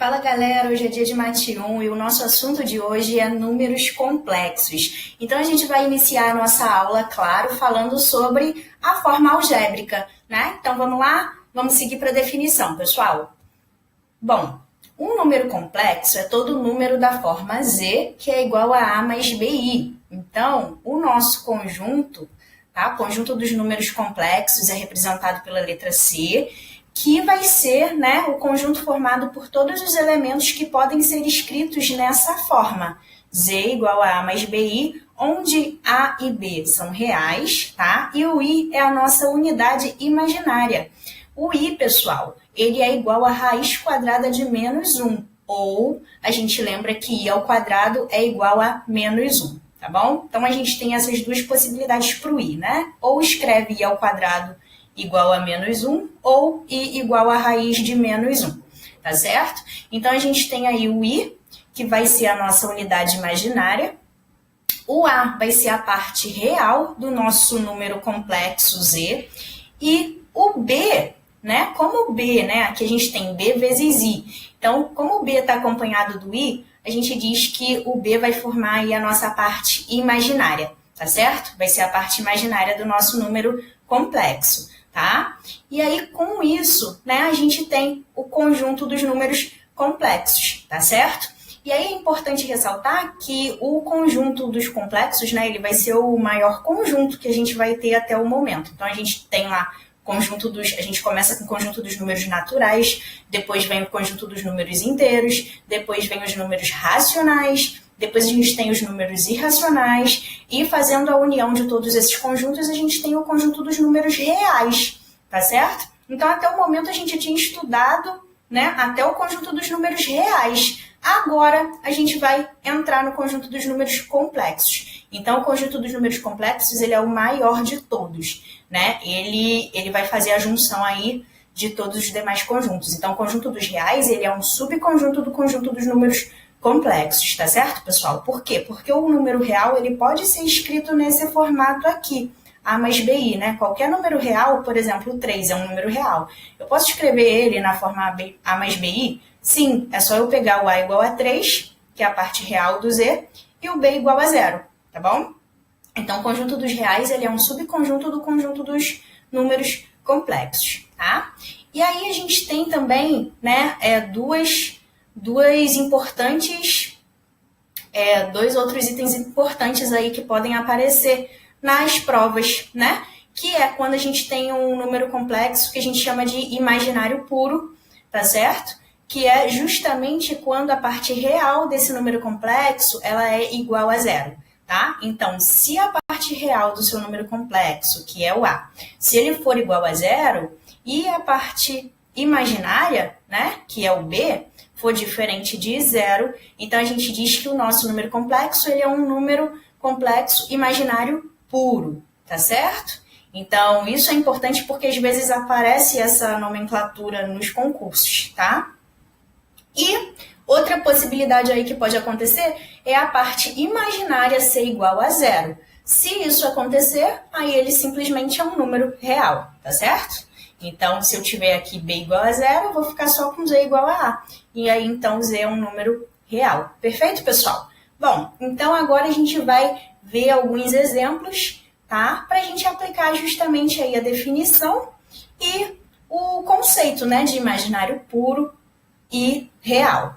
Fala galera, hoje é dia de Mate 1 e o nosso assunto de hoje é números complexos. Então a gente vai iniciar a nossa aula, claro, falando sobre a forma algébrica, né? Então vamos lá? Vamos seguir para a definição, pessoal. Bom, um número complexo é todo número da forma Z que é igual a A mais BI. Então, o nosso conjunto, tá? O conjunto dos números complexos é representado pela letra C, que vai ser, né, o conjunto formado por todos os elementos que podem ser escritos nessa forma. Z igual a mais BI, onde A e B são reais, tá? E o I é a nossa unidade imaginária. O I, pessoal, ele é igual a raiz quadrada de menos 1, ou a gente lembra que I ao quadrado é igual a menos 1, tá bom? Então a gente tem essas duas possibilidades para o I, né? Ou escreve I ao quadrado igual a menos 1, ou I igual a raiz de menos 1, tá certo? Então, a gente tem aí o I, que vai ser a nossa unidade imaginária, o A vai ser a parte real do nosso número complexo Z, e o B, né? Como o B, né? Aqui a gente tem B vezes I. Então, como o B está acompanhado do I, a gente diz que o B vai formar aí a nossa parte imaginária, tá certo? Vai ser a parte imaginária do nosso número complexo. Tá? E aí, com isso, né, a gente tem o conjunto dos números complexos, tá certo? E aí é importante ressaltar que o conjunto dos complexos, né, ele vai ser o maior conjunto que a gente vai ter até o momento. Então, a gente tem lá a gente começa com o conjunto dos números naturais, depois vem o conjunto dos números inteiros, depois vem os números racionais, depois a gente tem os números irracionais e fazendo a união de todos esses conjuntos, a gente tem o conjunto dos números reais, tá certo? Então, até o momento, a gente tinha estudado, né, até o conjunto dos números reais. Agora, a gente vai entrar no conjunto dos números complexos. Então, o conjunto dos números complexos, ele é o maior de todos, né? Ele vai fazer a junção aí de todos os demais conjuntos. Então, o conjunto dos reais, ele é um subconjunto do conjunto dos números complexos, tá certo, pessoal? Por quê? Porque o número real, ele pode ser escrito nesse formato aqui, A mais BI, né? Qualquer número real, por exemplo, o 3 é um número real. Eu posso escrever ele na forma A mais BI? Sim, é só eu pegar o A igual a 3, que é a parte real do Z, e o B igual a 0, tá bom? Então, o conjunto dos reais, ele é um subconjunto do conjunto dos números complexos, tá? E aí, a gente tem também, né, dois outros itens importantes aí que podem aparecer nas provas, né? Que é quando a gente tem um número complexo que a gente chama de imaginário puro, tá certo? Que é justamente quando a parte real desse número complexo, ela é igual a 0, tá? Então, se a parte real do seu número complexo, que é o A, se ele for igual a 0, e a parte imaginária, né, que é o B, for diferente de 0, então a gente diz que o nosso número complexo, ele é um número complexo imaginário puro, tá certo? Então, isso é importante porque às vezes aparece essa nomenclatura nos concursos, tá? E outra possibilidade aí que pode acontecer é a parte imaginária ser igual a 0. Se isso acontecer, aí ele simplesmente é um número real, tá certo? Então, se eu tiver aqui B igual a 0, eu vou ficar só com Z igual a A. E aí, então, Z é um número real. Perfeito, pessoal? Bom, então agora a gente vai ver alguns exemplos, tá? Para a gente aplicar justamente aí a definição e o conceito, né, de imaginário puro e real.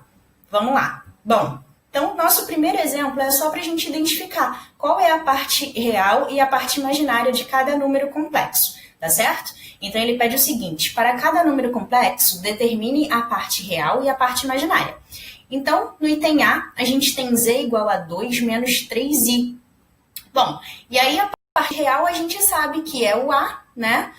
Vamos lá. Bom, então, nosso primeiro exemplo é só para a gente identificar qual é a parte real e a parte imaginária de cada número complexo, tá certo? Então, ele pede o seguinte: para cada número complexo, determine a parte real e a parte imaginária. Então, no item A, a gente tem Z igual a 2 menos 3I. Bom, e aí a parte real a gente sabe que é o A, né?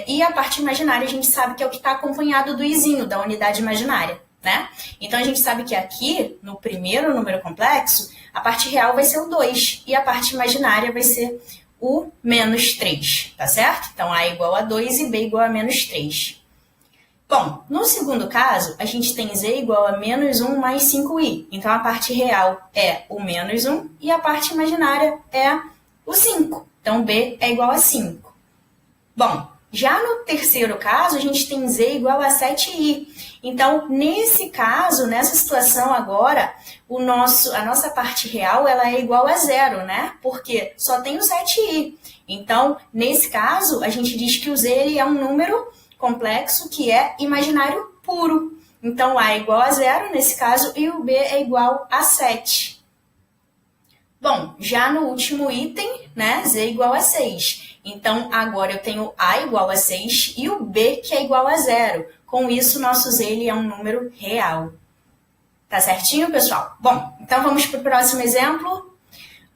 E a parte imaginária a gente sabe que é o que está acompanhado do izinho, da unidade imaginária, né? Então, a gente sabe que aqui, no primeiro número complexo, a parte real vai ser o 2 e a parte imaginária vai ser o menos 3, tá certo? Então, A igual a 2 e B igual a menos 3. Bom, no segundo caso, a gente tem Z igual a menos 1 mais 5i. Então, a parte real é o menos 1 e a parte imaginária é o 5. Então, B é igual a 5. Bom, Já no terceiro caso, a gente tem z igual a 7i. Então, nesse caso, nessa situação agora, a nossa parte real ela é igual a zero, né? Porque só tem o 7i. Então, nesse caso, a gente diz que o z ele é um número complexo que é imaginário puro. Então, a é igual a zero nesse caso e o b é igual a 7. Bom, já no último item, né, z igual a 6. Então, agora eu tenho a igual a 6 e o b que é igual a zero. Com isso, nosso z ele é um número real. Tá certinho, pessoal? Bom, então vamos para o próximo exemplo.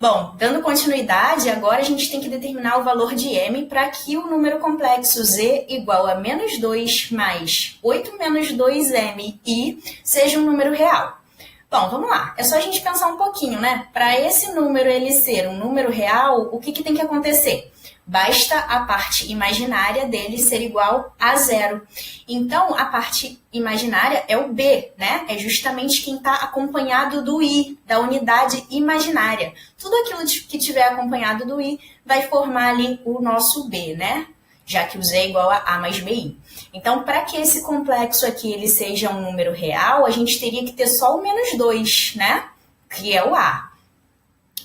Bom, dando continuidade, agora a gente tem que determinar o valor de m para que o número complexo z igual a menos 2 mais 8 menos 2m i seja um número real. Bom, vamos lá. É só a gente pensar um pouquinho, né? Para esse número ele ser um número real, o que tem que acontecer? Basta a parte imaginária dele ser igual a zero. Então, a parte imaginária é o b, né? É justamente quem está acompanhado do i, da unidade imaginária. Tudo aquilo que tiver acompanhado do i vai formar ali o nosso b, né? Já que o z é igual a mais bi. Então, para que esse complexo aqui ele seja um número real, a gente teria que ter só o menos 2, né? Que é o a.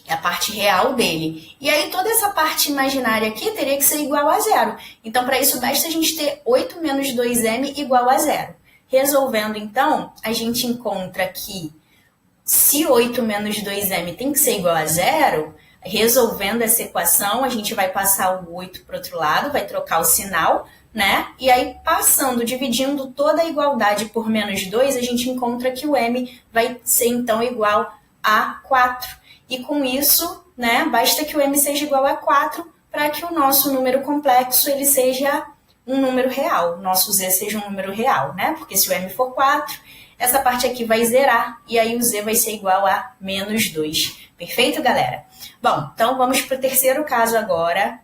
É a parte real dele. E aí, toda essa parte imaginária aqui teria que ser igual a zero. Então, para isso, basta a gente ter 8 menos 2m igual a zero. Resolvendo, então, a gente encontra que se 8 menos 2m tem que ser igual a zero, resolvendo essa equação, a gente vai passar o 8 para o outro lado, vai trocar o sinal, né? E aí, passando, dividindo toda a igualdade por menos 2, a gente encontra que o m vai ser, então, igual a 4. E com isso, né, basta que o m seja igual a 4 para que o nosso número complexo ele seja um número real, o nosso z seja um número real, né? Porque se o m for 4, essa parte aqui vai zerar e aí o z vai ser igual a menos 2. Perfeito, galera? Bom, então vamos para o terceiro caso agora.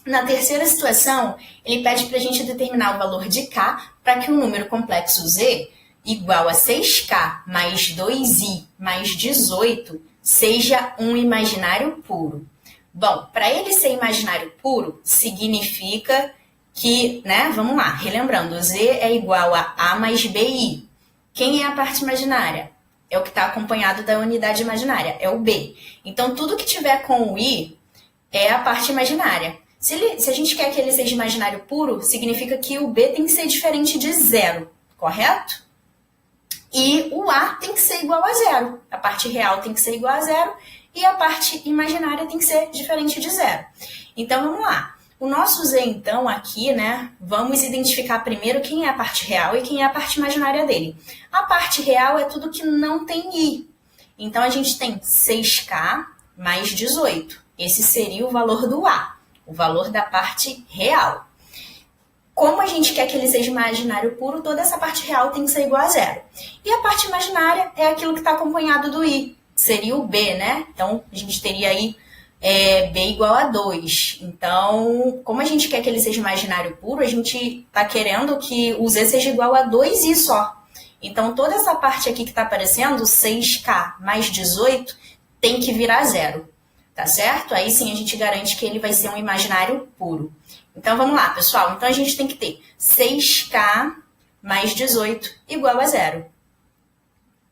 Na terceira situação, ele pede para a gente determinar o valor de k para que o número complexo z igual a 6k mais 2i mais 18 seja um imaginário puro. Bom, para ele ser imaginário puro, significa que, né, vamos lá, relembrando, z é igual a mais bi. Quem é a parte imaginária? É o que está acompanhado da unidade imaginária, é o b. Então, tudo que tiver com o i é a parte imaginária. Se a gente quer que ele seja imaginário puro, significa que o b tem que ser diferente de zero, correto? E o a tem que ser igual a zero. A parte real tem que ser igual a zero e a parte imaginária tem que ser diferente de zero. Então, vamos lá. O nosso z, então, aqui, né, vamos identificar primeiro quem é a parte real e quem é a parte imaginária dele. A parte real é tudo que não tem i. Então, a gente tem 6k mais 18. Esse seria o valor do a, o valor da parte real. Como a gente quer que ele seja imaginário puro, toda essa parte real tem que ser igual a zero. E a parte imaginária é aquilo que está acompanhado do i, seria o b, né? Então, a gente teria aí b igual a 2. Então, como a gente quer que ele seja imaginário puro, a gente está querendo que o z seja igual a 2i só. Então, toda essa parte aqui que está aparecendo, 6k mais 18, tem que virar zero, tá certo? Aí sim a gente garante que ele vai ser um imaginário puro. Então, vamos lá, pessoal. Então, a gente tem que ter 6k mais 18 igual a zero,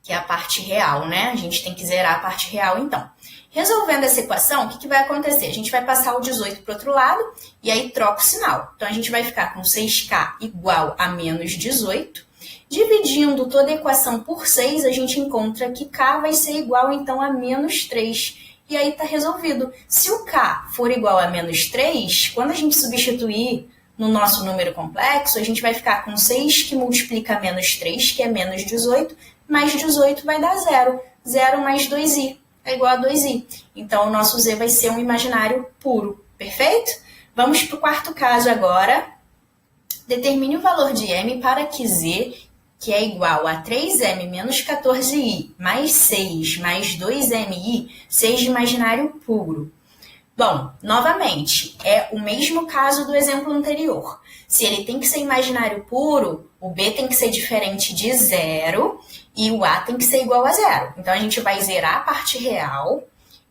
que é a parte real, né? A gente tem que zerar a parte real, então. Resolvendo essa equação, o que vai acontecer? A gente vai passar o 18 para o outro lado e aí troca o sinal. Então, a gente vai ficar com 6k igual a menos 18. Dividindo toda a equação por 6, a gente encontra que k vai ser igual, então, a menos 3. E aí está resolvido. Se o k for igual a menos 3, quando a gente substituir no nosso número complexo, a gente vai ficar com 6 que multiplica menos 3, que é menos 18, mais 18 vai dar 0. 0 mais 2i é igual a 2i. Então, o nosso z vai ser um imaginário puro. Perfeito? Vamos para o quarto caso agora. Determine o valor de m para que z, que é igual a 3m menos 14i mais 6 mais 2mi, seja imaginário puro. Bom, novamente, é o mesmo caso do exemplo anterior. Se ele tem que ser imaginário puro, o b tem que ser diferente de zero e o a tem que ser igual a zero. Então, a gente vai zerar a parte real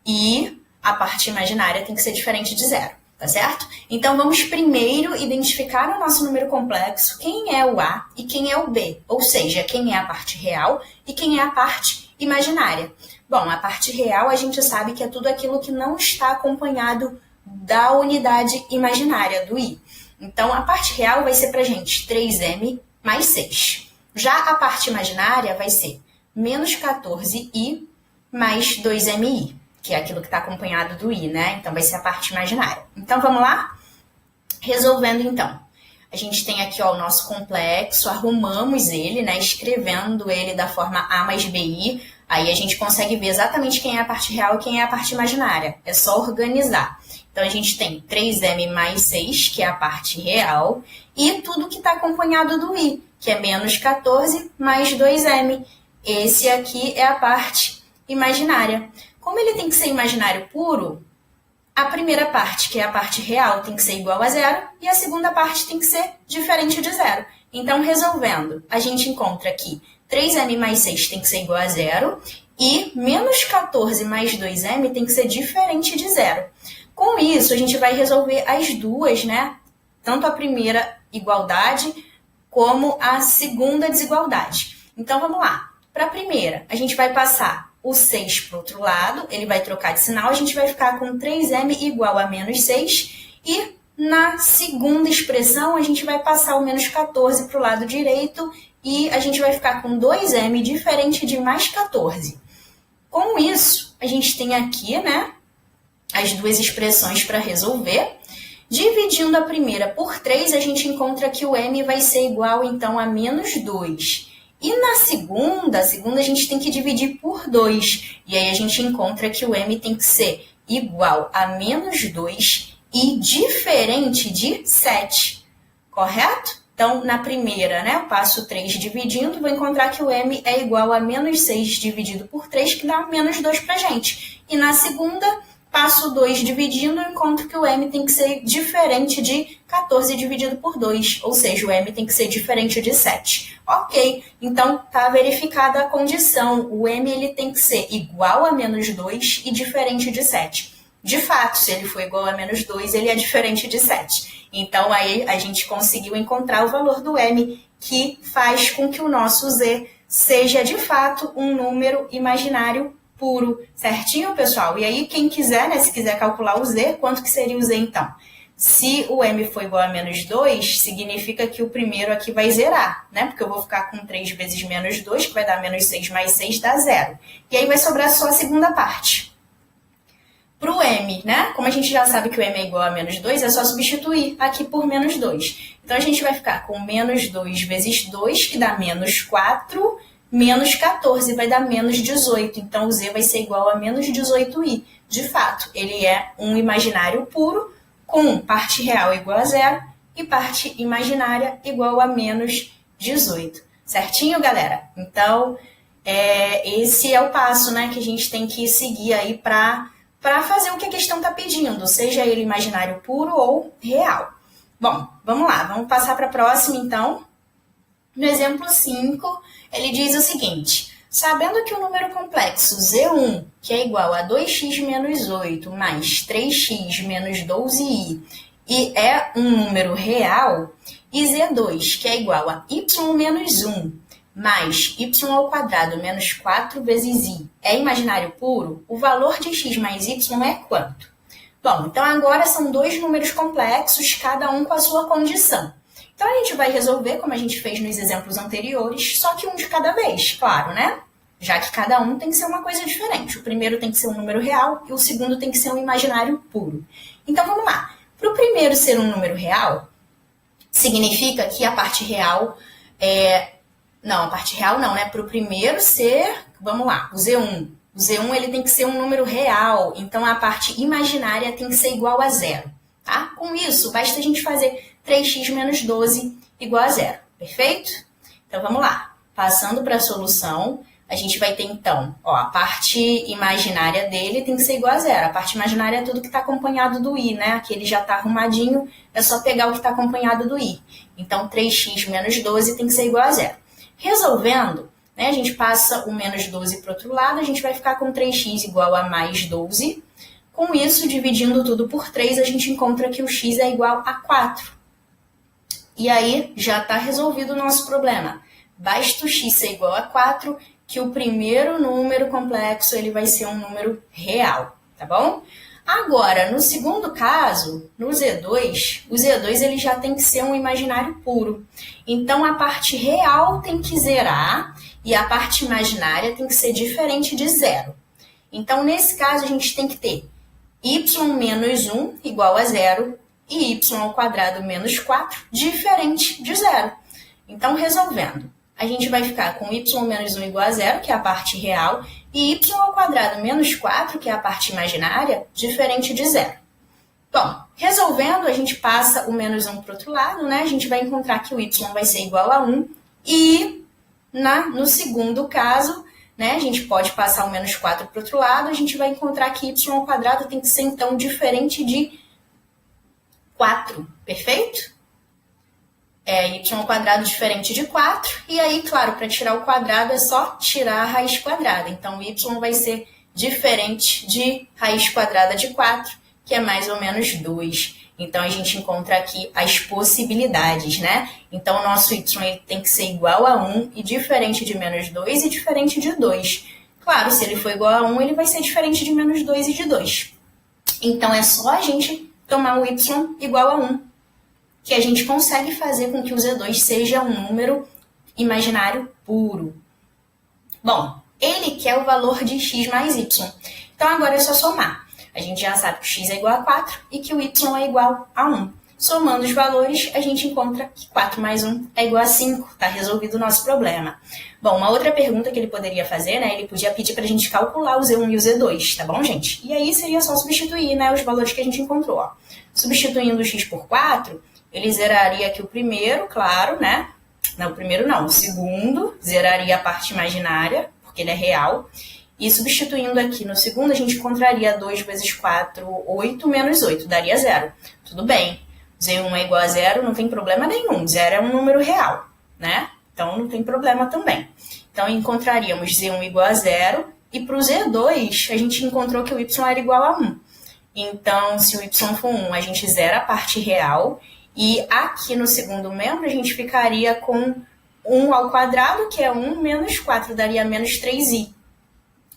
e a parte imaginária tem que ser diferente de zero. tá certo? Então, vamos primeiro identificar o nosso número complexo, quem é o A e quem é o B, ou seja, quem é a parte real e quem é a parte imaginária. Bom, a parte real a gente sabe que é tudo aquilo que não está acompanhado da unidade imaginária, do I. Então, a parte real vai ser pra gente 3m mais 6. Já a parte imaginária vai ser menos 14i mais 2mi, que é aquilo que está acompanhado do i, né? Então, vai ser a parte imaginária. Então, vamos lá? Resolvendo, então. A gente tem aqui ó, o nosso complexo, arrumamos ele, né? Escrevendo ele da forma A mais BI. Aí a gente consegue ver exatamente quem é a parte real e quem é a parte imaginária. É só organizar. Então, a gente tem 3m mais 6, que é a parte real, e tudo que está acompanhado do i, que é menos 14 mais 2m. Esse aqui é a parte imaginária. Como ele tem que ser imaginário puro, a primeira parte, que é a parte real, tem que ser igual a zero, e a segunda parte tem que ser diferente de zero. Então, resolvendo, a gente encontra aqui 3m mais 6 tem que ser igual a zero, e menos 14 mais 2m tem que ser diferente de zero. Com isso, a gente vai resolver as duas, né? Tanto a primeira igualdade como a segunda desigualdade. Então, vamos lá. Para a primeira, a gente vai passar o 6 para o outro lado, ele vai trocar de sinal, a gente vai ficar com 3m igual a menos 6, e na segunda expressão, a gente vai passar o menos 14 para o lado direito, e a gente vai ficar com 2m diferente de mais 14. Com isso, a gente tem aqui, né, as duas expressões para resolver. Dividindo a primeira por 3, a gente encontra que o m vai ser igual, então, a menos 2. E na segunda a gente tem que dividir por 2. E aí a gente encontra que o m tem que ser igual a menos 2 e diferente de 7. Correto? Então, na primeira, né, eu passo 3 dividindo, vou encontrar que o m é igual a menos 6 dividido por 3, que dá menos 2 pra gente. E na segunda, passo 2 dividindo, eu encontro que o m tem que ser diferente de 14 dividido por 2, ou seja, o m tem que ser diferente de 7. Ok, então está verificada a condição, o m ele tem que ser igual a menos 2 e diferente de 7. De fato, se ele for igual a menos 2, ele é diferente de 7. Então, aí a gente conseguiu encontrar o valor do m, que faz com que o nosso z seja, de fato, um número imaginário puro, certinho, pessoal? E aí, quem quiser, né, se quiser calcular o z, quanto que seria o z, então? Se o m for igual a menos 2, significa que o primeiro aqui vai zerar, né? Porque eu vou ficar com 3 vezes menos 2, que vai dar menos 6 mais 6, dá 0. E aí vai sobrar só a segunda parte. Para o m, né? Como a gente já sabe que o m é igual a menos 2, é só substituir aqui por menos 2. Então, a gente vai ficar com menos 2 vezes 2, que dá menos 4, menos 14 vai dar menos 18, então o z vai ser igual a menos 18i. De fato, ele é um imaginário puro, com parte real igual a zero e parte imaginária igual a menos 18. Certinho, galera? Então, esse é o passo, né, que a gente tem que seguir aí para fazer o que a questão está pedindo, seja ele imaginário puro ou real. Bom, vamos lá, vamos passar para a próxima, então. No exemplo 5, ele diz o seguinte: sabendo que o número complexo Z1, que é igual a 2x menos 8 mais 3x menos 12i, e é um número real, e Z2, que é igual a y menos 1 mais y ao quadrado menos 4 vezes i, é imaginário puro, o valor de x mais y é quanto? Bom, então agora são dois números complexos, cada um com a sua condição. Então, a gente vai resolver, como a gente fez nos exemplos anteriores, só que um de cada vez, claro, né? Já que cada um tem que ser uma coisa diferente. O primeiro tem que ser um número real e o segundo tem que ser um imaginário puro. Então, vamos lá. Para o primeiro ser um número real, significa que a parte real Não, a parte real não, né? Para o primeiro ser, vamos lá, o Z1. O Z1 ele tem que ser um número real, então a parte imaginária tem que ser igual a zero, tá? Com isso, basta a gente fazer 3x menos 12 igual a zero, perfeito? Então, vamos lá. Passando para a solução, a gente vai ter, então, a parte imaginária dele tem que ser igual a zero. A parte imaginária é tudo que está acompanhado do i, né? Aqui ele já está arrumadinho, é só pegar o que está acompanhado do i. Então, 3x menos 12 tem que ser igual a zero. Resolvendo, né, a gente passa o menos 12 para o outro lado, a gente vai ficar com 3x igual a mais 12. Com isso, dividindo tudo por 3, a gente encontra que o x é igual a 4. E aí, já está resolvido o nosso problema. Basta o x ser igual a 4, que o primeiro número complexo ele vai ser um número real, tá bom? Agora, no segundo caso, no Z2, o Z2 ele já tem que ser um imaginário puro. Então, a parte real tem que zerar e a parte imaginária tem que ser diferente de zero. Então, nesse caso, a gente tem que ter y menos 1 igual a zero e y ao quadrado menos 4 diferente de zero. Então, resolvendo, a gente vai ficar com y menos 1 igual a zero, que é a parte real, e y ao quadrado menos 4, que é a parte imaginária, diferente de zero. Bom, resolvendo, a gente passa o menos 1 para o outro lado, né? A gente vai encontrar que o y vai ser igual a 1 e no segundo caso, né, a gente pode passar o menos 4 para o outro lado, a gente vai encontrar que y ao quadrado tem que ser, então, diferente de 4, perfeito? Y ao quadrado diferente de 4, e aí, claro, para tirar o quadrado é só tirar a raiz quadrada. Então, y vai ser diferente de raiz quadrada de 4, que é mais ou menos 2. Então, a gente encontra aqui as possibilidades, né? Então, o nosso y ele tem que ser igual a 1 e diferente de menos 2 e diferente de 2. Claro, se ele for igual a 1, ele vai ser diferente de menos 2 e de 2. Então, é só a gente tomar o y igual a 1, que a gente consegue fazer com que o Z2 seja um número imaginário puro. Bom, ele quer o valor de x mais y. Então, agora é só somar. A gente já sabe que o x é igual a 4 e que o y é igual a 1. Somando os valores, a gente encontra que 4 mais 1 é igual a 5. Está resolvido o nosso problema. Bom, uma outra pergunta que ele poderia fazer, né? Ele podia pedir para a gente calcular o Z1 e o Z2, tá bom, gente? E aí seria só substituir, né, os valores que a gente encontrou. Ó. Substituindo o x por 4, ele zeraria aqui o primeiro, claro, né? Não, o primeiro não, o segundo zeraria a parte imaginária, porque ele é real. E substituindo aqui no segundo, a gente encontraria 2 vezes 4, 8, menos 8, daria 0. Tudo bem, Z1 é igual a 0, não tem problema nenhum, 0 é um número real, né? Então, não tem problema também. Então, encontraríamos Z1 igual a 0, e para o Z2, a gente encontrou que o y era igual a 1. Então, se o y for 1, a gente zera a parte real, e aqui no segundo membro, a gente ficaria com 1 ao quadrado, que é 1, menos 4, daria menos 3i.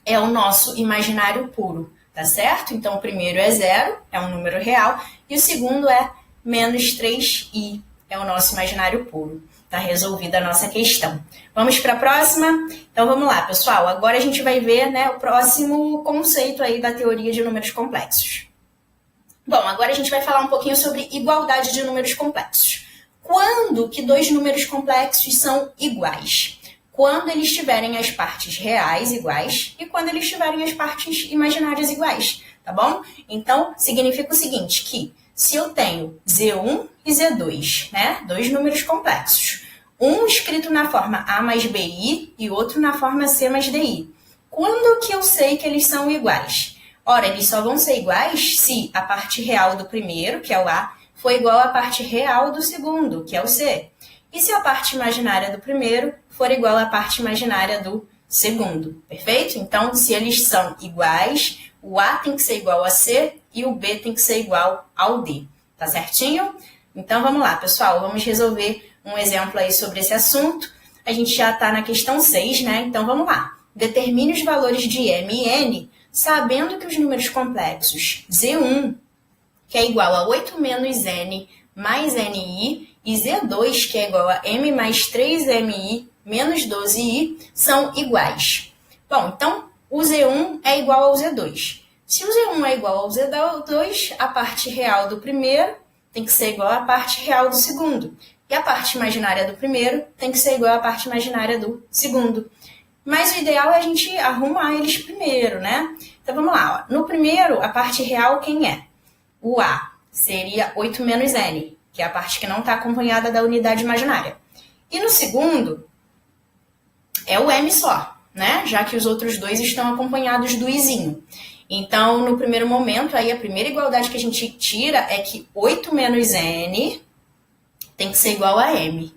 É o nosso imaginário puro, tá certo? Então, o primeiro é 0, é um número real, e o segundo é menos 3i, é o nosso imaginário puro. Tá resolvida a nossa questão. Vamos para a próxima? Então, vamos lá, pessoal. Agora a gente vai ver, né, o próximo conceito aí da teoria de números complexos. Bom, agora a gente vai falar um pouquinho sobre igualdade de números complexos. Quando que dois números complexos são iguais? Quando eles tiverem as partes reais iguais e quando eles tiverem as partes imaginárias iguais, tá bom? Então, significa o seguinte, que se eu tenho Z1 e Z2, né, dois números complexos, um escrito na forma A mais BI e outro na forma C mais DI, quando que eu sei que eles são iguais? Ora, eles só vão ser iguais se a parte real do primeiro, que é o A, for igual à parte real do segundo, que é o C. E se a parte imaginária do primeiro for igual à parte imaginária do segundo, perfeito? Então, se eles são iguais, o A tem que ser igual a C e o B tem que ser igual ao D, tá certinho? Então, vamos lá, pessoal, vamos resolver um exemplo aí sobre esse assunto. A gente já está na questão 6, né? Então, vamos lá. Determine os valores de M e N, sabendo que os números complexos Z1, que é igual a 8 menos N mais NI, e Z2, que é igual a M mais 3MI menos 12I, são iguais. Bom, então, o Z1 é igual ao Z2. Se o Z1 é igual ao Z2, a parte real do primeiro tem que ser igual à parte real do segundo. E a parte imaginária do primeiro tem que ser igual à parte imaginária do segundo. Mas o ideal é a gente arrumar eles primeiro, né? Então, vamos lá. Ó. No primeiro, a parte real, quem é? O A seria 8 menos N, que é a parte que não está acompanhada da unidade imaginária. E no segundo, é o M só, né? Já que os outros dois estão acompanhados do Izinho. Então, no primeiro momento, aí a primeira igualdade que a gente tira é que 8 menos N tem que ser igual a M.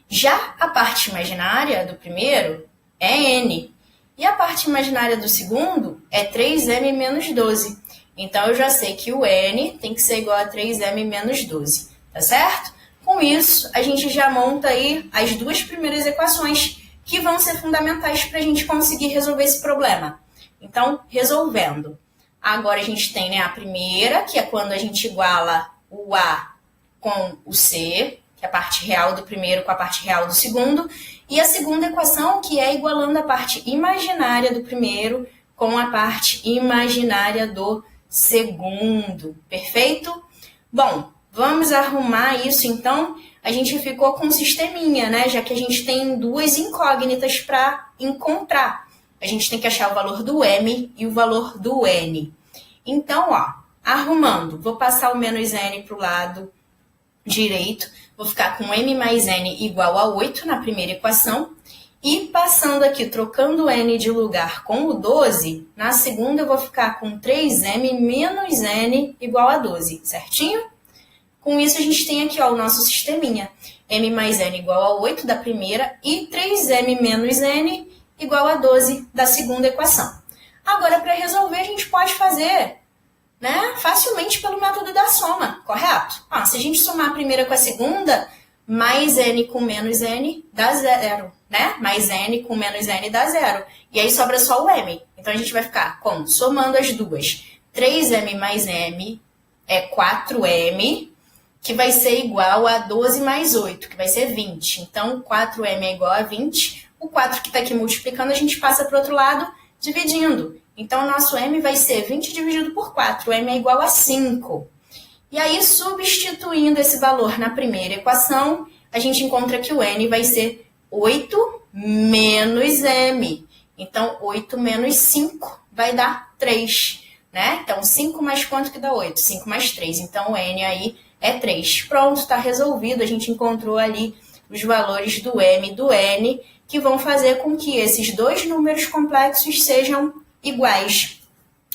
Já a parte imaginária do primeiro é N. E a parte imaginária do segundo é 3M menos 12. Então, eu já sei que o n tem que ser igual a 3m menos 12, tá certo? Com isso, a gente já monta aí as duas primeiras equações que vão ser fundamentais para a gente conseguir resolver esse problema. Então, resolvendo. Agora, a gente tem, né, a primeira, que é quando a gente iguala o A com o C, que é a parte real do primeiro com a parte real do segundo, e a segunda equação, que é igualando a parte imaginária do primeiro com a parte imaginária do segundo. Perfeito? Bom, vamos arrumar isso, então. A gente ficou com um sisteminha, né? Já que a gente tem duas incógnitas para encontrar. A gente tem que achar o valor do m e o valor do n. Então, ó, arrumando, vou passar o menos n para o lado direito, vou ficar com m mais n igual a 8 na primeira equação, e passando aqui, trocando n de lugar com o 12, na segunda eu vou ficar com 3m menos n igual a 12, certinho? Com isso, a gente tem aqui ó, o nosso sisteminha. M mais n igual a 8 da primeira e 3m menos n igual a 12 da segunda equação. Agora, para resolver, a gente pode fazer, né, facilmente pelo método da soma, correto? Se a gente somar a primeira com a segunda, mais n com menos n dá zero, né? Mais n com menos n dá zero. E aí sobra só o m. Então, a gente vai ficar com, somando as duas, 3m mais m é 4m, que vai ser igual a 12 mais 8, que vai ser 20. Então, 4m é igual a 20. O 4 que está aqui multiplicando, a gente passa para o outro lado, dividindo. Então, o nosso m vai ser 20 dividido por 4. O m é igual a 5. E aí, substituindo esse valor na primeira equação, a gente encontra que o n vai ser 8 menos m. Então, 8 menos 5 vai dar 3. Né? Então, 5 mais quanto que dá 8? 5 mais 3. Então, o n aí é 3. Pronto, está resolvido. A gente encontrou ali os valores do m e do n, que vão fazer com que esses dois números complexos sejam iguais.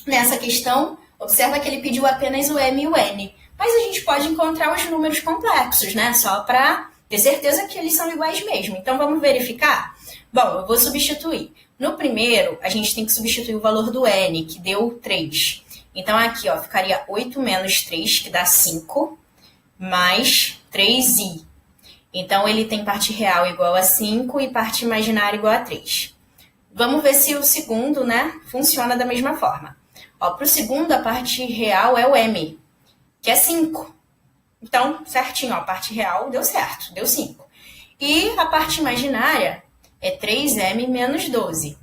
Nessa questão, observa que ele pediu apenas o m e o n. Mas a gente pode encontrar os números complexos, né? Só para ter certeza que eles são iguais mesmo. Então, vamos verificar? Bom, eu vou substituir. No primeiro, a gente tem que substituir o valor do n, que deu 3. Então, aqui ó, ficaria 8 menos 3, que dá 5, mais 3i. Então, ele tem parte real igual a 5 e parte imaginária igual a 3. Vamos ver se o segundo, né, funciona da mesma forma. Para o segundo, a parte real é o m, que é 5. Então, certinho, ó, a parte real deu certo, deu 5. E a parte imaginária é 3m menos 12.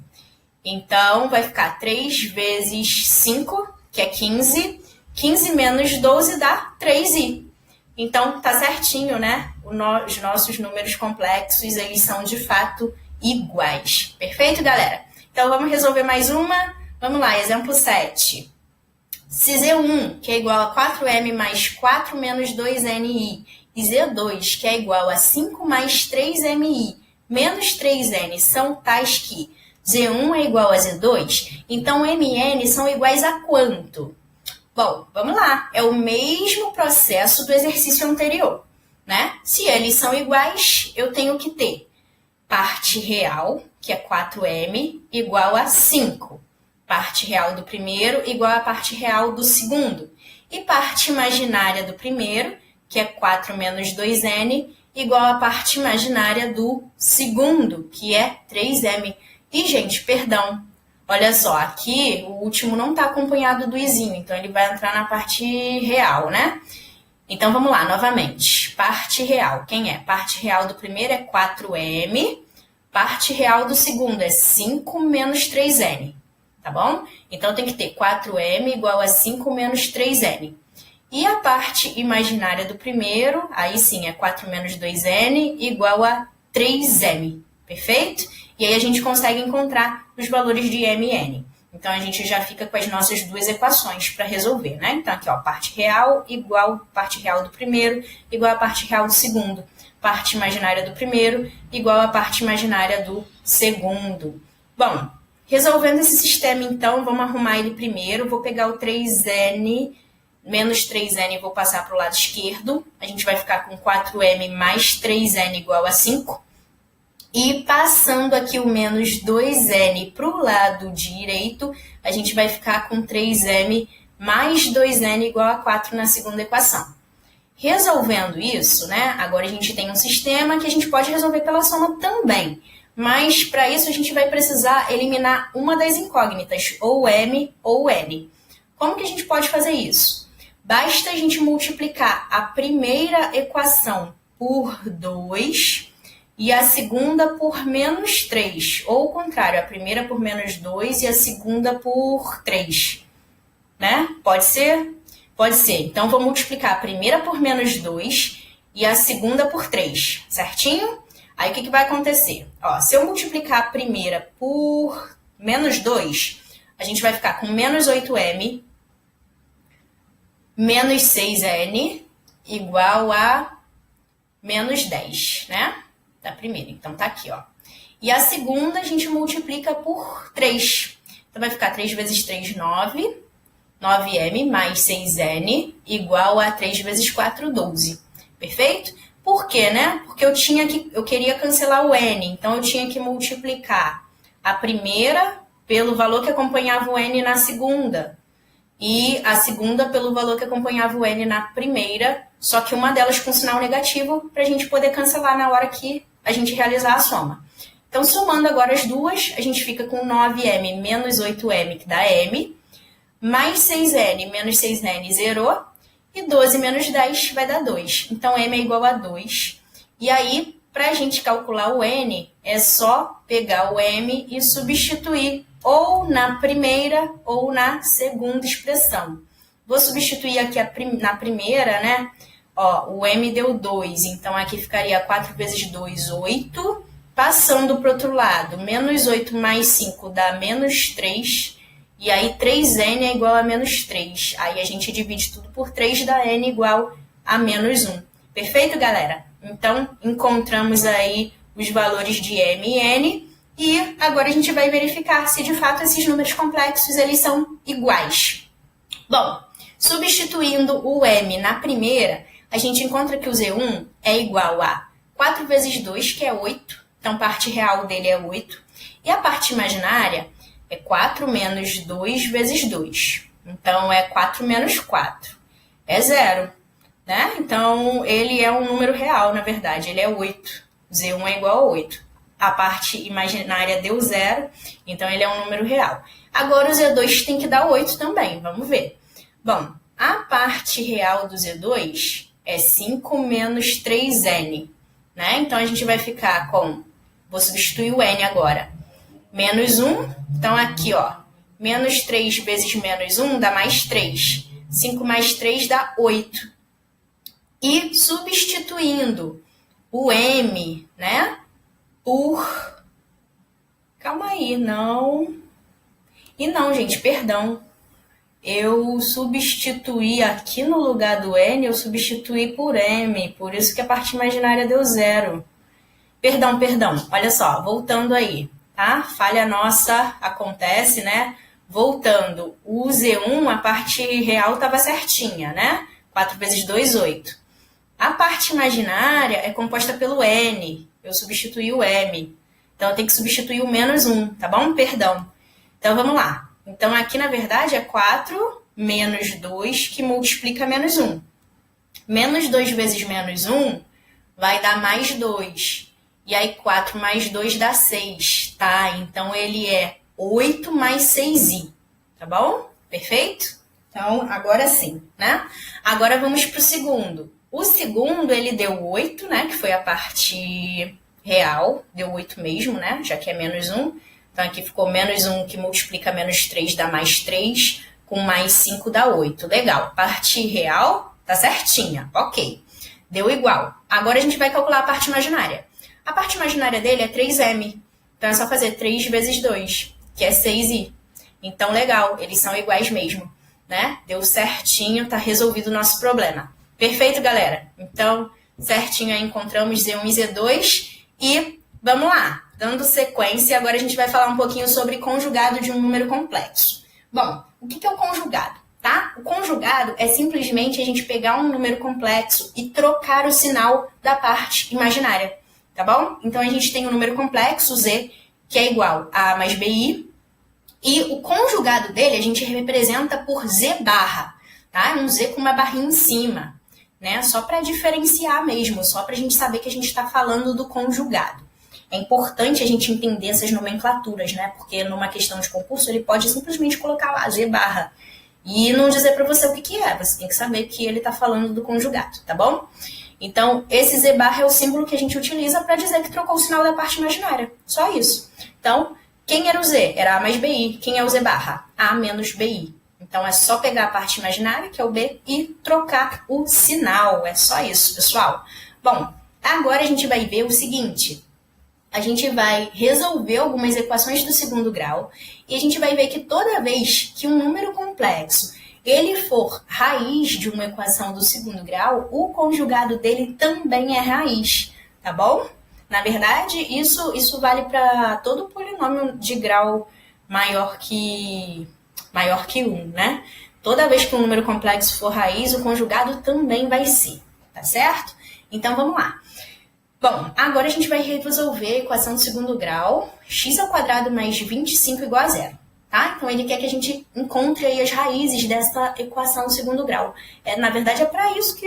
Então, vai ficar 3 vezes 5, que é 15. 15 menos 12 dá 3i. Então, tá certinho, né? Os nossos números complexos, eles são de fato iguais. Perfeito, galera? Então, vamos resolver mais uma. Vamos lá, exemplo 7. Se Z1, que é igual a 4m mais 4 menos 2ni, e Z2, que é igual a 5 mais 3mi, menos 3n, são tais que Z1 é igual a Z2, então mn são iguais a quanto? Bom, vamos lá. É o mesmo processo do exercício anterior, né? Se eles são iguais, eu tenho que ter parte real, que é 4m, igual a 5. Parte real do primeiro igual a parte real do segundo. E parte imaginária do primeiro, que é 4 menos 2n, igual a parte imaginária do segundo, que é 3m. E, gente, perdão. Olha só, aqui o último não está acompanhado do izinho, então ele vai entrar na parte real, né? Então, vamos lá, novamente. Parte real. Quem é? Parte real do primeiro é 4m, parte real do segundo é 5 menos 3n, tá bom? Então, tem que ter 4m igual a 5 menos 3n. E a parte imaginária do primeiro, aí sim, é 4 menos 2n igual a 3m, perfeito? E aí a gente consegue encontrar os valores de m e n. Então, a gente já fica com as nossas duas equações para resolver, né? Então, aqui, ó, parte real igual a parte real do primeiro igual a parte real do segundo. Parte imaginária do primeiro igual a parte imaginária do segundo. Bom, resolvendo esse sistema, então, vamos arrumar ele primeiro. Vou pegar o 3n menos 3n e vou passar para o lado esquerdo. A gente vai ficar com 4m mais 3n igual a 5. E passando aqui o menos 2n para o lado direito, a gente vai ficar com 3m mais 2n igual a 4 na segunda equação. Resolvendo isso, né, agora a gente tem um sistema que a gente pode resolver pela soma também. Mas, para isso, a gente vai precisar eliminar uma das incógnitas, ou m ou n. Como que a gente pode fazer isso? Basta a gente multiplicar a primeira equação por 2 e a segunda por menos 3. Ou o contrário, a primeira por menos 2 e a segunda por 3. Né? Pode ser? Pode ser. Então, vou multiplicar a primeira por menos 2 e a segunda por 3. Certinho? Aí, o que vai acontecer? Ó, se eu multiplicar a primeira por menos 2, a gente vai ficar com menos 8m menos 6n igual a menos 10, né? Da primeira. Então, tá aqui, ó. E a segunda, a gente multiplica por 3. Então, vai ficar 3 vezes 3, 9. 9m mais 6n igual a 3 vezes 4, 12. Perfeito? Por quê, né? Porque eu queria cancelar o n, então eu tinha que multiplicar a primeira pelo valor que acompanhava o n na segunda e a segunda pelo valor que acompanhava o n na primeira, só que uma delas com sinal negativo para a gente poder cancelar na hora que a gente realizar a soma. Então, somando agora as duas, a gente fica com 9m menos 8m, que dá m, mais 6n menos 6n zerou, e 12 menos 10 vai dar 2. Então, m é igual a 2. E aí, para a gente calcular o n, é só pegar o m e substituir ou na primeira ou na segunda expressão. Vou substituir aqui na primeira, né? Ó, o m deu 2, então aqui ficaria 4 vezes 2, 8. Passando para o outro lado, menos 8 mais 5 dá menos 3. E aí, 3n é igual a menos 3. Aí, a gente divide tudo por 3, dá n igual a menos 1. Perfeito, galera? Então, encontramos aí os valores de m e n. E agora a gente vai verificar se, de fato, esses números complexos eles são iguais. Bom, substituindo o m na primeira, a gente encontra que o z1 é igual a 4 vezes 2, que é 8. Então, a parte real dele é 8. E a parte imaginária é 4 menos 2 vezes 2. Então, é 4 menos 4. É 0. Né? Então, ele é um número real, na verdade. Ele é 8. Z1 é igual a 8. A parte imaginária deu 0. Então, ele é um número real. Agora, o Z2 tem que dar 8 também. Vamos ver. Bom, a parte real do Z2 é 5 menos 3n. Né? Então, a gente vai ficar com... Vou substituir o n agora. Menos 1, então aqui, ó, menos 3 vezes menos 1 dá mais 3. 5 mais 3 dá 8. E substituindo o m, né, por... Calma aí, não... E não, gente, perdão. Eu substituí aqui no lugar do n, eu substituí por m, por isso que a parte imaginária deu 0. Perdão, olha só, voltando aí. Tá? Falha nossa acontece, né? Voltando, o Z1, a parte real estava certinha, né? 4 vezes 2, 8. A parte imaginária é composta pelo N. Eu substituí o M. Então, eu tenho que substituir o menos 1, tá bom? Perdão. Então, vamos lá. Então, aqui, na verdade, é 4 menos 2 que multiplica menos 1. Menos 2 vezes menos 1 vai dar mais 2. E aí, 4 mais 2 dá 6, tá? Então, ele é 8 mais 6i, tá bom? Perfeito? Então, agora sim, né? Agora, vamos para o segundo. O segundo, ele deu 8, né? Que foi a parte real. Deu 8 mesmo, né? Já que é menos 1. Então, aqui ficou menos 1 que multiplica menos 3 dá mais 3. Com mais 5 dá 8. Legal. Parte real tá certinha. Ok. Deu igual. Agora, a gente vai calcular a parte imaginária. A parte imaginária dele é 3m. Então, é só fazer 3 vezes 2, que é 6i. Então, legal, eles são iguais mesmo, né? Deu certinho, tá resolvido o nosso problema. Perfeito, galera? Então, certinho aí encontramos Z1 e Z2. E vamos lá, dando sequência, agora a gente vai falar um pouquinho sobre conjugado de um número complexo. Bom, o que é o conjugado? Tá? O conjugado é simplesmente a gente pegar um número complexo e trocar o sinal da parte imaginária. Tá bom? Então, a gente tem um número complexo, Z, que é igual a mais BI, E o conjugado dele a gente representa por Z barra, tá? Um Z com uma barrinha em cima, né? Só para diferenciar mesmo, só para a gente saber que a gente está falando do conjugado. É importante a gente entender essas nomenclaturas, né? Porque numa questão de concurso ele pode simplesmente colocar lá Z barra e não dizer para você o que é. Você tem que saber que ele está falando do conjugado, tá bom? Então, esse Z barra é o símbolo que a gente utiliza para dizer que trocou o sinal da parte imaginária. Só isso. Então, quem era o Z? Era A mais BI. Quem é o Z barra? A menos BI. Então, é só pegar a parte imaginária, que é o B, e trocar o sinal. É só isso, pessoal. Bom, agora a gente vai ver o seguinte. A gente vai resolver algumas equações do segundo grau e a gente vai ver que toda vez que um número complexo ele for raiz de uma equação do segundo grau, o conjugado dele também é raiz, tá bom? Na verdade, isso vale para todo polinômio de grau maior que 1, né? Toda vez que um número complexo for raiz, o conjugado também vai ser, tá certo? Então, vamos lá. Bom, agora a gente vai resolver a equação do segundo grau, x² mais 25 igual a zero. Tá? Então, ele quer que a gente encontre aí as raízes dessa equação do segundo grau. Na verdade, é para isso que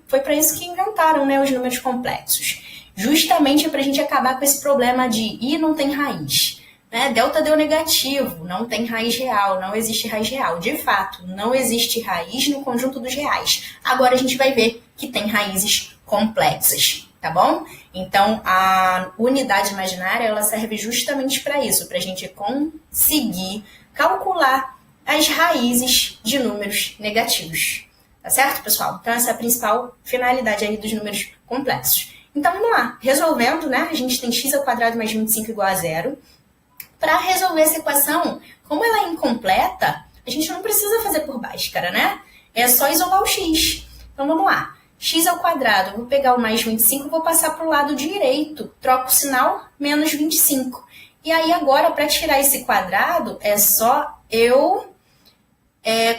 foi para isso que inventaram, né, os números complexos. Justamente para a gente acabar com esse problema de I não tem raiz. Né? Delta deu negativo, não tem raiz real, não existe raiz real. De fato, não existe raiz no conjunto dos reais. Agora a gente vai ver que tem raízes complexas. Tá bom? Então, a unidade imaginária, ela serve justamente para isso, para a gente conseguir calcular as raízes de números negativos. Tá certo, pessoal? Então, essa é a principal finalidade aí dos números complexos. Então, vamos lá. Resolvendo, né? A gente tem x² mais 25 igual a zero. Para resolver essa equação, como ela é incompleta, a gente não precisa fazer por Bhaskara, né? É só isolar o x. Então, vamos lá. x², eu vou pegar o mais 25 e vou passar para o lado direito. Troco o sinal, menos 25. E aí agora, para tirar esse quadrado, é só eu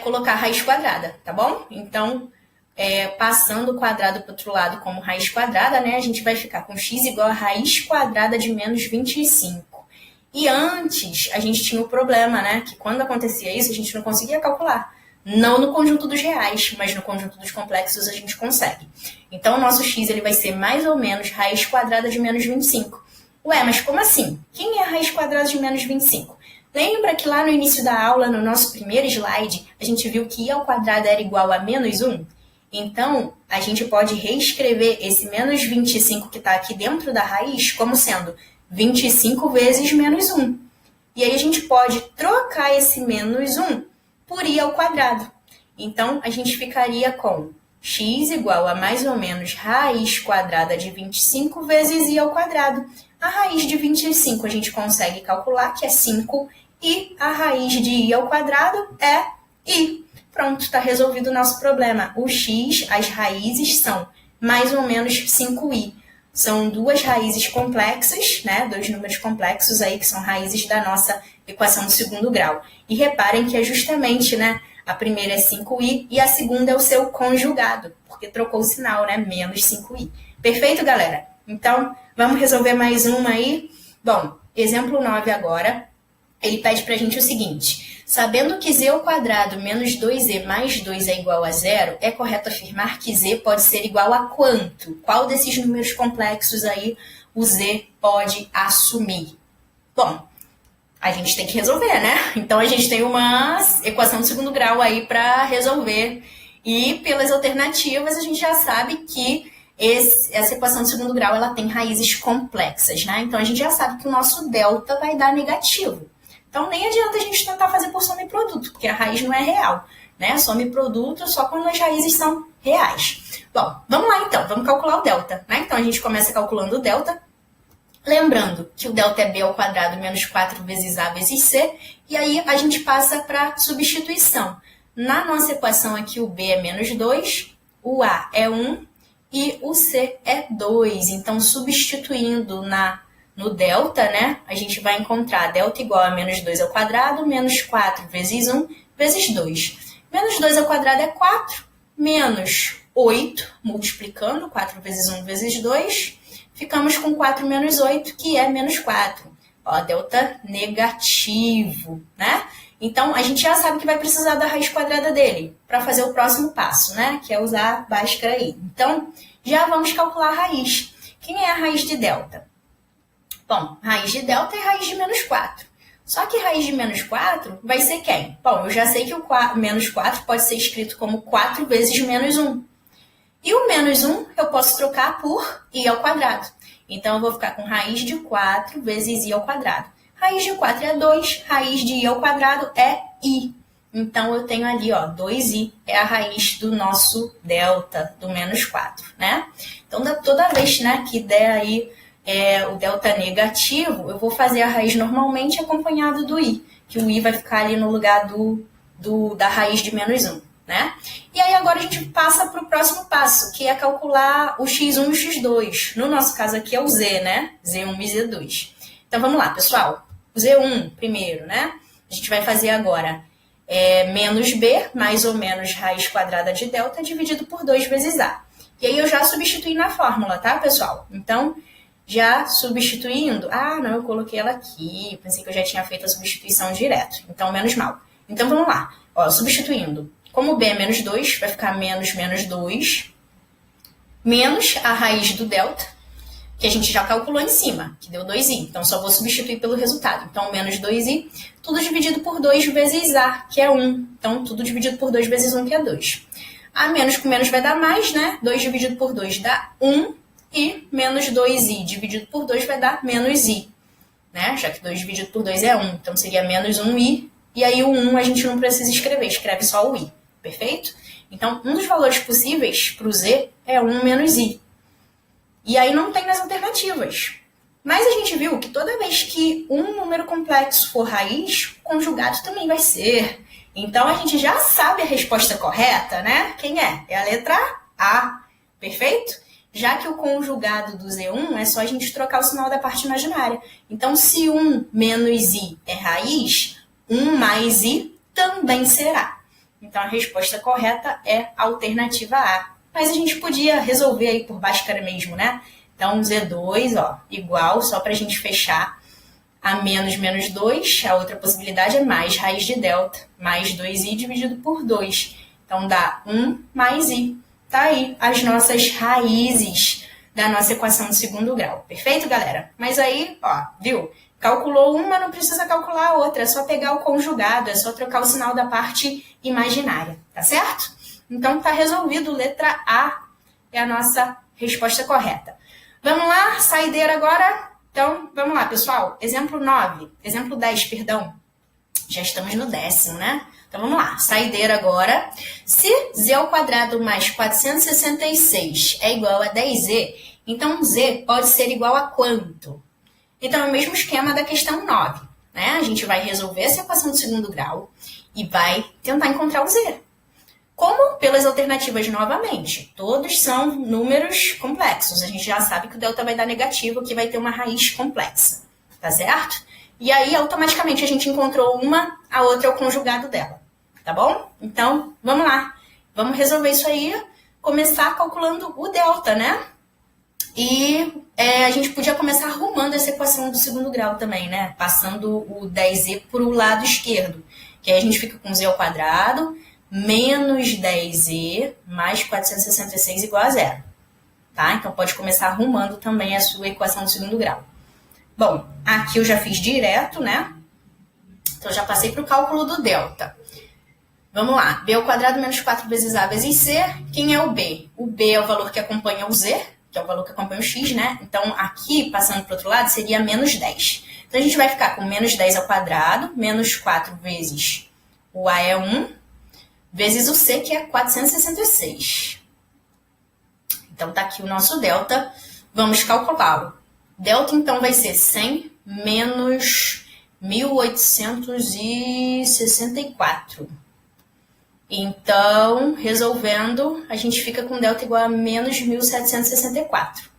colocar a raiz quadrada, tá bom? Então, passando o quadrado para o outro lado como raiz quadrada, né? A gente vai ficar com x igual a raiz quadrada de menos 25. E antes, a gente tinha o problema, né? Que quando acontecia isso, a gente não conseguia calcular. Não no conjunto dos reais, mas no conjunto dos complexos a gente consegue. Então, o nosso x ele vai ser mais ou menos raiz quadrada de menos 25. Ué, mas como assim? Quem é a raiz quadrada de menos 25? Lembra que lá no início da aula, no nosso primeiro slide, a gente viu que i ao quadrado era igual a menos 1? Então, a gente pode reescrever esse menos 25 que está aqui dentro da raiz como sendo 25 vezes menos 1. E aí a gente pode trocar esse menos 1 por i ao quadrado. Então, a gente ficaria com x igual a mais ou menos raiz quadrada de 25 vezes i ao quadrado. A raiz de 25 a gente consegue calcular, que é 5, e a raiz de i ao quadrado é i. Pronto, está resolvido o nosso problema. O x, as raízes são mais ou menos 5i. São duas raízes complexas, né? Dois números complexos aí que são raízes da nossa equação do segundo grau. E reparem que é justamente, né? A primeira é 5i e a segunda é o seu conjugado, porque trocou o sinal, né? Menos 5i. Perfeito, galera? Então, vamos resolver mais uma aí? Bom, exemplo 9 agora. Ele pede pra gente o seguinte: sabendo que z ao quadrado menos 2z mais 2 é igual a zero, é correto afirmar que z pode ser igual a quanto? Qual desses números complexos aí o z pode assumir? Bom, a gente tem que resolver, né? Então, a gente tem uma equação de segundo grau aí para resolver. E pelas alternativas, a gente já sabe que essa equação de segundo grau ela tem raízes complexas, né? Então, a gente já sabe que o nosso delta vai dar negativo. Então, nem adianta a gente tentar fazer por soma e produto, porque a raiz não é real, né? Soma e produto só quando as raízes são reais. Bom, vamos lá então, vamos calcular o delta, né? Então, a gente começa calculando o delta, lembrando que o delta é b ao quadrado menos 4 vezes a vezes c, e aí a gente passa para substituição. Na nossa equação aqui, o b é menos 2, o a é 1 e o c é 2. Então, substituindo no delta, né, a gente vai encontrar delta igual a menos 2 ao quadrado, menos 4 vezes 1, vezes 2. Menos 2 ao quadrado é 4, menos 8, multiplicando, 4 vezes 1 vezes 2, ficamos com 4 menos 8, que é menos 4. Ó, delta negativo, né? Então, a gente já sabe que vai precisar da raiz quadrada dele para fazer o próximo passo, né? Que é usar a Bhaskara aí. Então, já vamos calcular a raiz. Quem é a raiz de delta? Bom, raiz de delta é raiz de menos 4. Só que raiz de menos 4 vai ser quem? Bom, eu já sei que o menos 4 pode ser escrito como 4 vezes menos 1. E o menos 1 eu posso trocar por i ao quadrado. Então, eu vou ficar com raiz de 4 vezes i ao quadrado. Raiz de 4 é 2, raiz de i ao quadrado é i. Então, eu tenho ali, ó, 2i é a raiz do nosso delta, do menos 4, né? Então, toda vez, né, que der aí o delta negativo, eu vou fazer a raiz normalmente acompanhado do i, que o i vai ficar ali no lugar da raiz de menos 1, né? E aí, agora a gente passa para o próximo passo, que é calcular o x1 e o x2. No nosso caso aqui é o z, né? Z1 e Z2. Então, vamos lá, pessoal. O Z1 primeiro, né? A gente vai fazer agora menos b, mais ou menos raiz quadrada de delta, dividido por 2 vezes a. E aí eu já substituí na fórmula, tá, pessoal? Então, já substituindo... Ah, não, eu coloquei ela aqui. Pensei que eu já tinha feito a substituição direto. Então, menos mal. Então, vamos lá. Ó, substituindo. Como b é menos 2, vai ficar menos 2, menos a raiz do delta, que a gente já calculou em cima, que deu 2i. Então, só vou substituir pelo resultado. Então, menos 2i, tudo dividido por 2 vezes a, que é 1. Então, tudo dividido por 2 vezes 1, que é 2. A menos com menos vai dar mais, né? 2 dividido por 2 dá 1. E menos 2i dividido por 2 vai dar menos i. Né? Já que 2 dividido por 2 é 1. Então, seria menos 1i. E aí, o 1 a gente não precisa escrever, escreve só o i. Perfeito? Então, um dos valores possíveis para o z é 1 menos i. E aí não tem nas alternativas. Mas a gente viu que toda vez que um número complexo for raiz, o conjugado também vai ser. Então, a gente já sabe a resposta correta, né? Quem é? É a letra A. Perfeito? Já que o conjugado do Z1 é só a gente trocar o sinal da parte imaginária. Então, se 1 menos i é raiz, 1 mais i também será. Então, a resposta correta é a alternativa A. Mas a gente podia resolver aí por Bhaskara mesmo, né? Então, Z2, ó, igual, só para a gente fechar, a menos 2. A outra possibilidade é mais raiz de delta, mais 2i dividido por 2. Então, dá 1 mais i. Tá aí as nossas raízes da nossa equação do segundo grau. Perfeito, galera? Mas aí, ó, viu? Calculou uma, não precisa calcular a outra. É só pegar o conjugado, é só trocar o sinal da parte imaginária, tá certo? Então, tá resolvido. Letra A é a nossa resposta correta. Vamos lá, saideira agora? Então, vamos lá, pessoal. Exemplo 9, exemplo 10, perdão. Já estamos no 10º, né? Então, vamos lá. Saideira agora. Se z ao quadrado mais 466 é igual a 10z, então z pode ser igual a quanto? Então, é o mesmo esquema da questão 9, né? A gente vai resolver essa equação do segundo grau e vai tentar encontrar o z. Como pelas alternativas novamente, todos são números complexos. A gente já sabe que o delta vai dar negativo, que vai ter uma raiz complexa, tá certo? E aí, automaticamente, a gente encontrou uma, a outra é o conjugado dela, tá bom? Então, vamos lá. Vamos resolver isso aí, começar calculando o delta, né? E a gente podia começar arrumando essa equação do segundo grau também, né? Passando o 10z para o lado esquerdo. Que aí a gente fica com z ao quadrado menos 10z mais 466 igual a zero. Tá? Então, pode começar arrumando também a sua equação do segundo grau. Bom, aqui eu já fiz direto, né? Então, já passei para o cálculo do delta. Vamos lá. B ao quadrado menos 4 vezes A vezes C. Quem é o B? O B é o valor que acompanha o Z, que é o valor que acompanha o X, né? Então, aqui, passando para o outro lado, seria menos 10. Então, a gente vai ficar com menos 10 ao quadrado, menos 4 vezes o A é 1, vezes o C, que é 466. Então, tá aqui o nosso delta. Vamos calculá-lo. Delta, então, vai ser 100 menos 1864. Então, resolvendo, a gente fica com delta igual a menos 1764.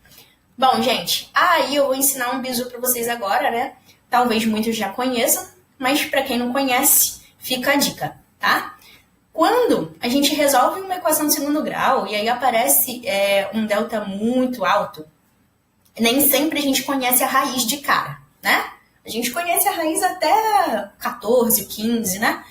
Bom, gente, aí eu vou ensinar um bizu para vocês agora, né? Talvez muitos já conheçam, mas para quem não conhece, fica a dica, tá? Quando a gente resolve uma equação de segundo grau e aí aparece um delta muito alto, nem sempre a gente conhece a raiz de cara, né? A gente conhece a raiz até 14, 15, né?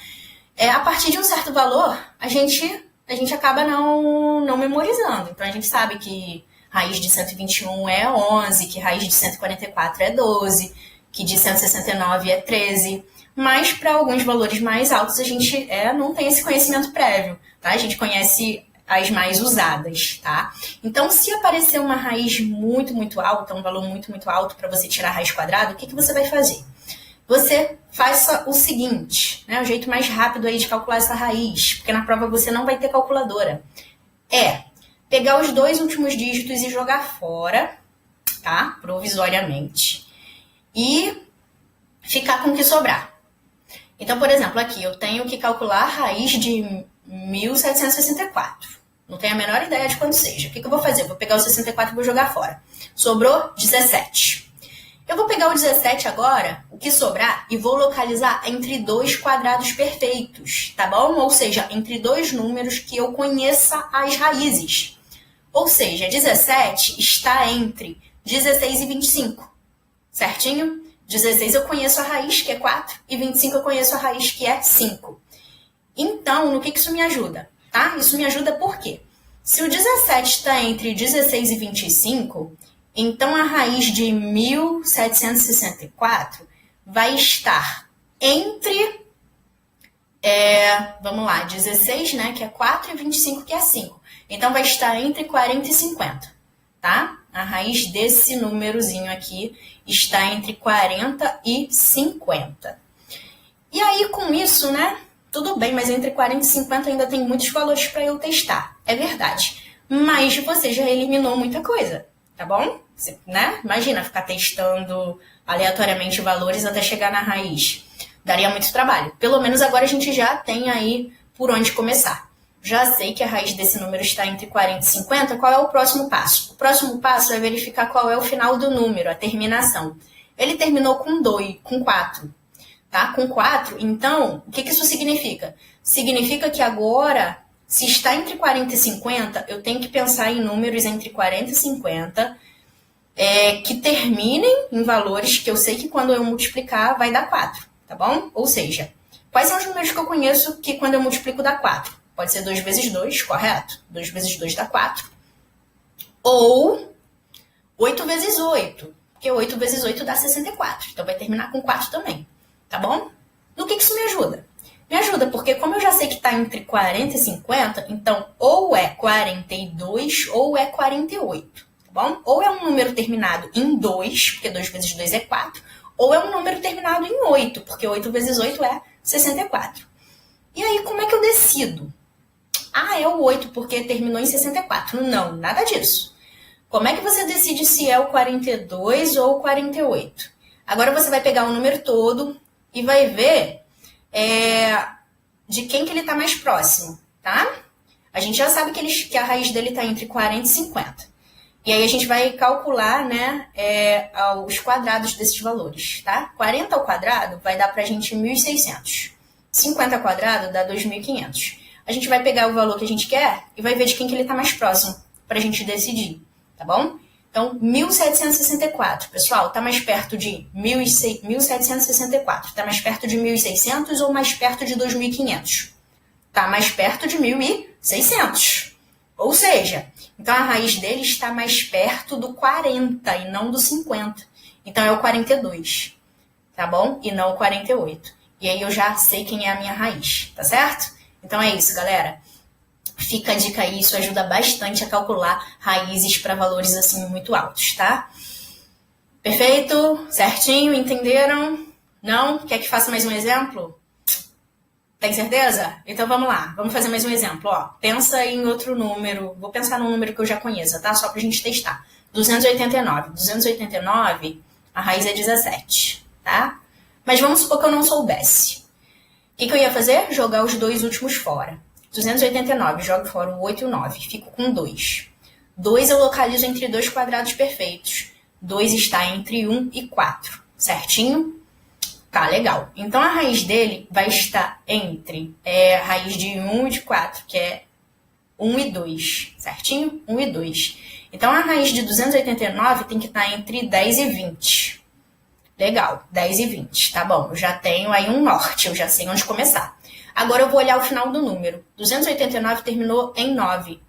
A partir de um certo valor, a gente acaba não memorizando. Então, a gente sabe que raiz de 121 é 11, que raiz de 144 é 12, que de 169 é 13. Mas, para alguns valores mais altos, a gente não tem esse conhecimento prévio, tá? A gente conhece as mais usadas, tá? Então, se aparecer uma raiz muito, muito alta, um valor muito, muito alto para você tirar a raiz quadrada, o que você vai fazer? Você faça o seguinte, né? O jeito mais rápido aí de calcular essa raiz, porque na prova você não vai ter calculadora, pegar os 2 últimos dígitos e jogar fora, tá? Provisoriamente. E ficar com o que sobrar. Então, por exemplo, aqui eu tenho que calcular a raiz de 1764. Não tenho a menor ideia de quanto seja. O que eu vou fazer? Eu vou pegar o 64 e vou jogar fora. Sobrou 17. Eu vou pegar o 17 agora, o que sobrar, e vou localizar entre 2 quadrados perfeitos, tá bom? Ou seja, entre 2 números que eu conheça as raízes. Ou seja, 17 está entre 16 e 25, certinho? 16 eu conheço a raiz, que é 4, e 25 eu conheço a raiz, que é 5. Então, no que isso me ajuda? Tá? Isso me ajuda por quê? Se o 17 está entre 16 e 25, então a raiz de 1764 vai estar entre, vamos lá, 16, né, que é 4, e 25, que é 5. Então, vai estar entre 40 e 50, tá? A raiz desse númerozinho aqui está entre 40 e 50. E aí, com isso, né, tudo bem, mas entre 40 e 50 ainda tem muitos valores para eu testar. É verdade. Mas você já eliminou muita coisa, tá bom? Você, né? Imagina ficar testando aleatoriamente valores até chegar na raiz. Daria muito trabalho. Pelo menos agora a gente já tem aí por onde começar. Já sei que a raiz desse número está entre 40 e 50, qual é o próximo passo? O próximo passo é verificar qual é o final do número, a terminação. Ele terminou com 2, com 4. Tá? Com 4, então, o que isso significa? Significa que agora, se está entre 40 e 50, eu tenho que pensar em números entre 40 e 50, que terminem em valores que eu sei que quando eu multiplicar vai dar 4, tá bom? Ou seja, quais são os números que eu conheço que quando eu multiplico dá 4? Pode ser 2 vezes 2, correto? 2 vezes 2 dá 4. Ou 8 vezes 8, porque 8 vezes 8 dá 64, então vai terminar com 4 também. Tá bom? No que isso me ajuda? Me ajuda porque como eu já sei que está entre 40 e 50, então ou é 42 ou é 48, tá bom? Ou é um número terminado em 2, porque 2 vezes 2 é 4, ou é um número terminado em 8, porque 8 vezes 8 é 64. E aí, como é que eu decido? É o 8 porque terminou em 64. Não, nada disso. Como é que você decide se é o 42 ou o 48? Agora você vai pegar o número todo e vai ver de quem que ele está mais próximo, tá? A gente já sabe que a raiz dele está entre 40 e 50. E aí a gente vai calcular, né, os quadrados desses valores, tá? 40 ao quadrado vai dar pra gente 1.600. 50 ao quadrado dá 2.500. A gente vai pegar o valor que a gente quer e vai ver de quem que ele está mais próximo pra gente decidir, tá bom? Então, 1764, pessoal, está mais perto de 1764, está mais perto de 1.600 ou mais perto de 2.500? Está mais perto de 1.600. Ou seja, então a raiz dele está mais perto do 40 e não do 50. Então é o 42, tá bom? E não o 48. E aí eu já sei quem é a minha raiz, tá certo? Então é isso, galera. Fica a dica aí, isso ajuda bastante a calcular raízes para valores assim muito altos, tá? Perfeito? Certinho? Entenderam? Não? Quer que faça mais um exemplo? Tem certeza? Então vamos lá, vamos fazer mais um exemplo. Ó, pensa em outro número, vou pensar num número que eu já conheça, tá? Só pra gente testar. 289. 289, a raiz é 17, tá? Mas vamos supor que eu não soubesse. O que eu ia fazer? Jogar os 2 últimos fora. 289, jogo fora o 8 e o 9, fico com 2. 2 eu localizo entre 2 quadrados perfeitos. 2 está entre 1 e 4, certinho? Tá, legal. Então a raiz dele vai estar entre a raiz de 1 e de 4, que é 1 e 2, certinho? 1 e 2. Então a raiz de 289 tem que estar entre 10 e 20. Legal, 10 e 20, tá bom. Eu já tenho aí um norte, eu já sei onde começar. Agora eu vou olhar o final do número. 289 terminou em 9.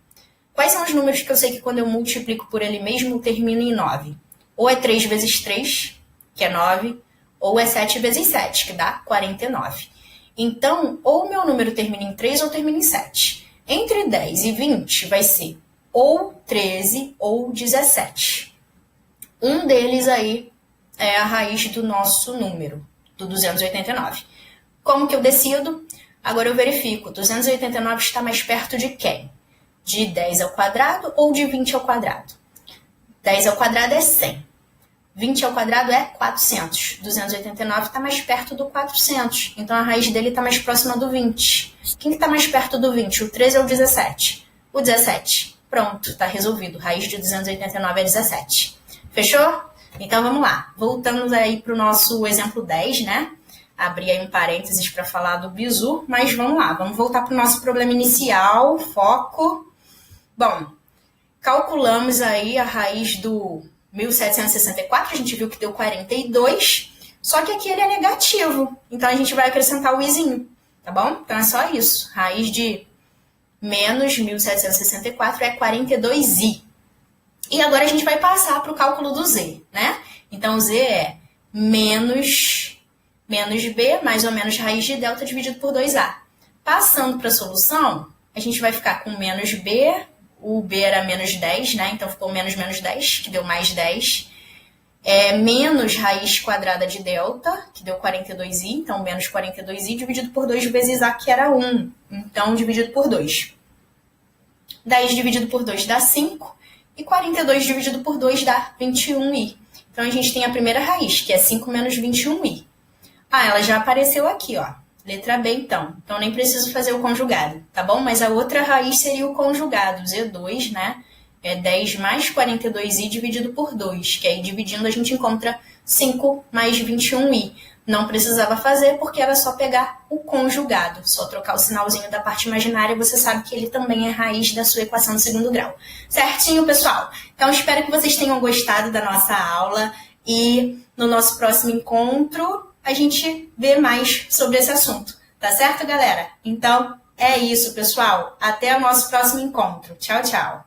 Quais são os números que eu sei que quando eu multiplico por ele mesmo termina em 9? Ou é 3 vezes 3, que é 9, ou é 7 vezes 7, que dá 49. Então, ou o meu número termina em 3 ou termina em 7. Entre 10 e 20 vai ser ou 13 ou 17. Um deles aí é a raiz do nosso número, do 289. Como que eu decido? Agora eu verifico, 289 está mais perto de quem? De 10 ao quadrado ou de 20 ao quadrado? 10 ao quadrado é 100. 20 ao quadrado é 400. 289 está mais perto do 400. Então a raiz dele está mais próxima do 20. Quem está mais perto do 20? O 13 ou o 17? O 17. Pronto, está resolvido. Raiz de 289 é 17. Fechou? Então vamos lá. Voltamos aí para o nosso exemplo 10, né? Abri aí um parênteses para falar do bizu, mas vamos lá. Vamos voltar para o nosso problema inicial. Foco. Bom, calculamos aí a raiz do 1764, a gente viu que deu 42, só que aqui ele é negativo, então a gente vai acrescentar o izinho, tá bom? Então é só isso, raiz de menos 1764 é 42i. E agora a gente vai passar para o cálculo do z, né? Então o z é menos b, mais ou menos raiz de delta dividido por 2a. Passando para a solução, a gente vai ficar com menos b, o b era menos 10, né? Então ficou menos 10, que deu mais 10. Menos raiz quadrada de delta, que deu 42i, então menos 42i dividido por 2 vezes a, que era 1. Então, dividido por 2. 10 dividido por 2 dá 5, e 42 dividido por 2 dá 21i. Então, a gente tem a primeira raiz, que é 5 menos 21i. Ah, ela já apareceu aqui, ó. Letra B, então. Então, nem preciso fazer o conjugado, tá bom? Mas a outra raiz seria o conjugado, Z2, né? É 10 mais 42i dividido por 2, que aí dividindo a gente encontra 5 mais 21i. Não precisava fazer porque era só pegar o conjugado, só trocar o sinalzinho da parte imaginária, você sabe que ele também é raiz da sua equação de segundo grau. Certinho, pessoal? Então, espero que vocês tenham gostado da nossa aula e no nosso próximo encontro a gente vê mais sobre esse assunto. Tá certo, galera? Então, é isso, pessoal. Até o nosso próximo encontro. Tchau, tchau.